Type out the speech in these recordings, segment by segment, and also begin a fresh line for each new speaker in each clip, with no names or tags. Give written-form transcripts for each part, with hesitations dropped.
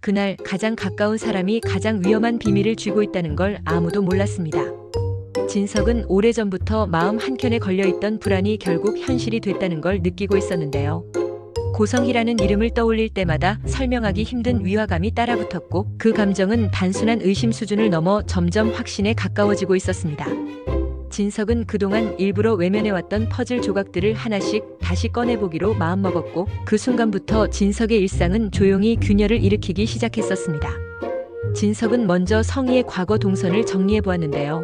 그날 가장 가까운 사람이 가장 위험한 비밀을 쥐고 있다는 걸 아무도 몰랐습니다. 진석은 오래전부터 마음 한켠에 걸려있던 불안이 결국 현실이 됐다는 걸 느끼고 있었는데요. 고성희라는 이름을 떠올릴 때마다 설명하기 힘든 위화감이 따라붙었고 그 감정은 단순한 의심 수준을 넘어 점점 확신에 가까워지고 있었습니다. 진석은 그동안 일부러 외면해왔던 퍼즐 조각들을 하나씩 다시 꺼내보기로 마음먹었고 그 순간부터 진석의 일상은 조용히 균열을 일으키기 시작했었습니다. 진석은 먼저 성희의 과거 동선을 정리해보았는데요.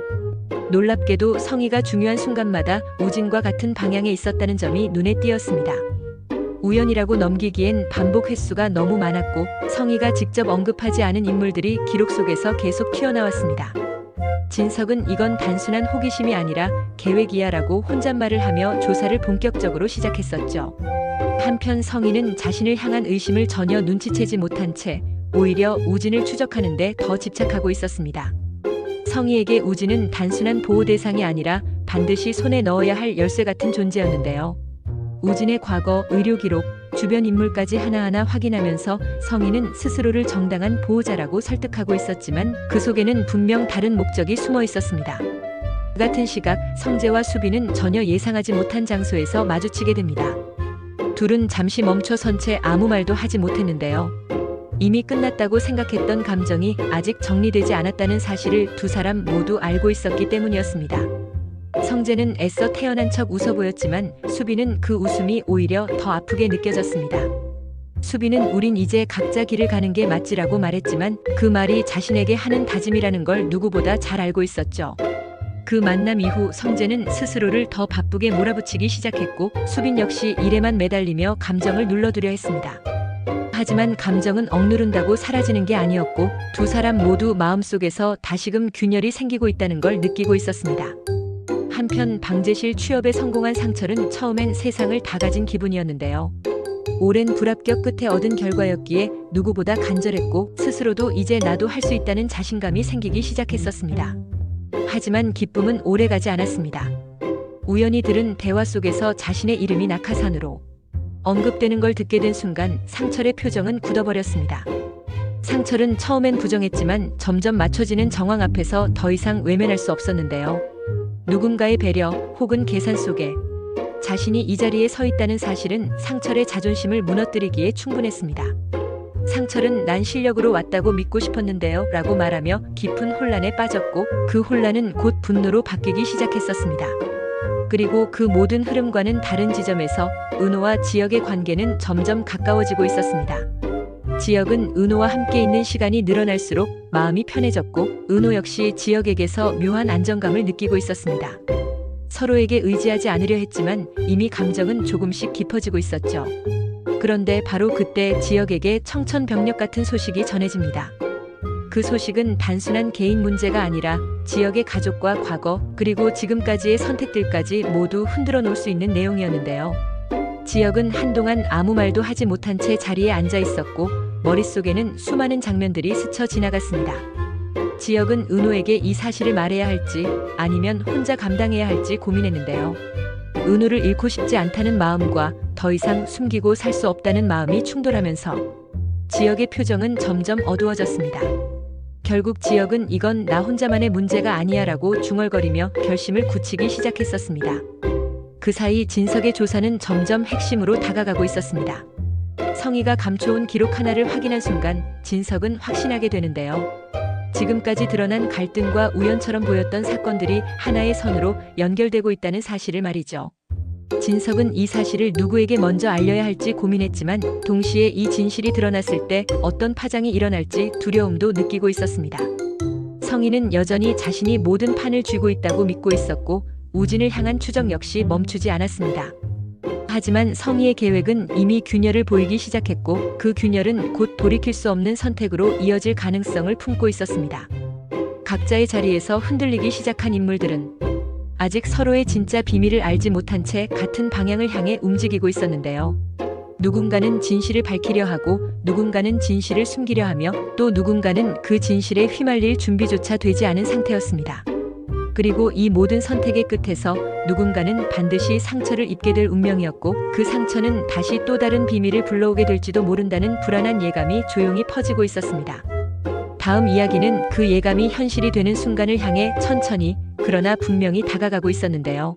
놀랍게도 성희가 중요한 순간마다 우진과 같은 방향에 있었다는 점이 눈에 띄었습니다. 우연이라고 넘기기엔 반복 횟수가 너무 많았고 성희가 직접 언급하지 않은 인물들이 기록 속에서 계속 튀어나왔습니다. 진석은 이건 단순한 호기심이 아니라 계획이야라고 혼잣말을 하며 조사를 본격적으로 시작했었죠. 한편 성희는 자신을 향한 의심을 전혀 눈치채지 못한 채 오히려 우진을 추적하는 데 더 집착하고 있었습니다. 성희에게 우진은 단순한 보호 대상이 아니라 반드시 손에 넣어야 할 열쇠 같은 존재였는데요. 우진의 과거, 의료 기록, 주변 인물까지 하나하나 확인하면서 성희는 스스로를 정당한 보호자라고 설득하고 있었지만 그 속에는 분명 다른 목적이 숨어 있었습니다. 그 같은 시각 성재와 수빈은 전혀 예상하지 못한 장소에서 마주치게 됩니다. 둘은 잠시 멈춰 선 채 아무 말도 하지 못했는데요. 이미 끝났다고 생각했던 감정이 아직 정리되지 않았다는 사실을 두 사람 모두 알고 있었기 때문이었습니다. 성재는 애써 태어난 척 웃어 보였지만 수빈은 그 웃음이 오히려 더 아프게 느껴졌습니다. 수빈은 우린 이제 각자 길을 가는 게 맞지라고 말했지만 그 말이 자신에게 하는 다짐이라는 걸 누구보다 잘 알고 있었죠. 그 만남 이후 성재는 스스로를 더 바쁘게 몰아붙이기 시작했고 수빈 역시 일에만 매달리며 감정을 눌러두려 했습니다. 하지만 감정은 억누른다고 사라지는 게 아니었고 두 사람 모두 마음속에서 다시금 균열이 생기고 있다는 걸 느끼고 있었습니다. 한편 방제실 취업에 성공한 상철은 처음엔 세상을 다 가진 기분이었는데요. 오랜 불합격 끝에 얻은 결과였기에 누구보다 간절했고 스스로도 이제 나도 할 수 있다는 자신감이 생기기 시작했었습니다. 하지만 기쁨은 오래가지 않았습니다. 우연히 들은 대화 속에서 자신의 이름이 낙하산으로 언급되는 걸 듣게 된 순간 상철의 표정은 굳어버렸습니다. 상철은 처음엔 부정했지만 점점 맞춰지는 정황 앞에서 더 이상 외면할 수 없었는데요. 누군가의 배려 혹은 계산 속에 자신이 이 자리에 서 있다는 사실은 상철의 자존심을 무너뜨리기에 충분했습니다. 상철은 난 실력으로 왔다고 믿고 싶었는데요 라고 말하며 깊은 혼란에 빠졌고 그 혼란은 곧 분노로 바뀌기 시작했었습니다. 그리고 그 모든 흐름과는 다른 지점에서 은호와 지역의 관계는 점점 가까워지고 있었습니다. 지역은 은호와 함께 있는 시간이 늘어날수록 마음이 편해졌고 은호 역시 지역에게서 묘한 안정감을 느끼고 있었습니다. 서로에게 의지하지 않으려 했지만 이미 감정은 조금씩 깊어지고 있었죠. 그런데 바로 그때 지역에게 청천벽력 같은 소식이 전해집니다. 그 소식은 단순한 개인 문제가 아니라 지역의 가족과 과거 그리고 지금까지의 선택들까지 모두 흔들어 놓을 수 있는 내용이었는데요. 지역은 한동안 아무 말도 하지 못한 채 자리에 앉아 있었고 머릿속에는 수많은 장면들이 스쳐 지나갔습니다. 지역은 은호에게 이 사실을 말해야 할지 아니면 혼자 감당해야 할지 고민했는데요. 은호를 잃고 싶지 않다는 마음과 더 이상 숨기고 살 수 없다는 마음이 충돌하면서 지역의 표정은 점점 어두워졌습니다. 결국 지역은 이건 나 혼자만의 문제가 아니야 라고 중얼거리며 결심을 굳히기 시작했었습니다. 그 사이 진석의 조사는 점점 핵심으로 다가가고 있었습니다. 성희가 감춰온 기록 하나를 확인한 순간 진석은 확신하게 되는데요. 지금까지 드러난 갈등과 우연처럼 보였던 사건들이 하나의 선으로 연결되고 있다는 사실을 말이죠. 진석은 이 사실을 누구에게 먼저 알려야 할지 고민했지만 동시에 이 진실이 드러났을 때 어떤 파장이 일어날지 두려움도 느끼고 있었습니다. 성희는 여전히 자신이 모든 판을 쥐고 있다고 믿고 있었고 우진을 향한 추적 역시 멈추지 않았습니다. 하지만 성희의 계획은 이미 균열을 보이기 시작했고 그 균열은 곧 돌이킬 수 없는 선택으로 이어질 가능성을 품고 있었습니다. 각자의 자리에서 흔들리기 시작한 인물들은 아직 서로의 진짜 비밀을 알지 못한 채 같은 방향을 향해 움직이고 있었는데요. 누군가는 진실을 밝히려 하고 누군가는 진실을 숨기려 하며 또 누군가는 그 진실에 휘말릴 준비조차 되지 않은 상태였습니다. 그리고 이 모든 선택의 끝에서 누군가는 반드시 상처를 입게 될 운명이었고 그 상처는 다시 또 다른 비밀을 불러오게 될지도 모른다는 불안한 예감이 조용히 퍼지고 있었습니다. 다음 이야기는 그 예감이 현실이 되는 순간을 향해 천천히 그러나 분명히 다가가고 있었는데요.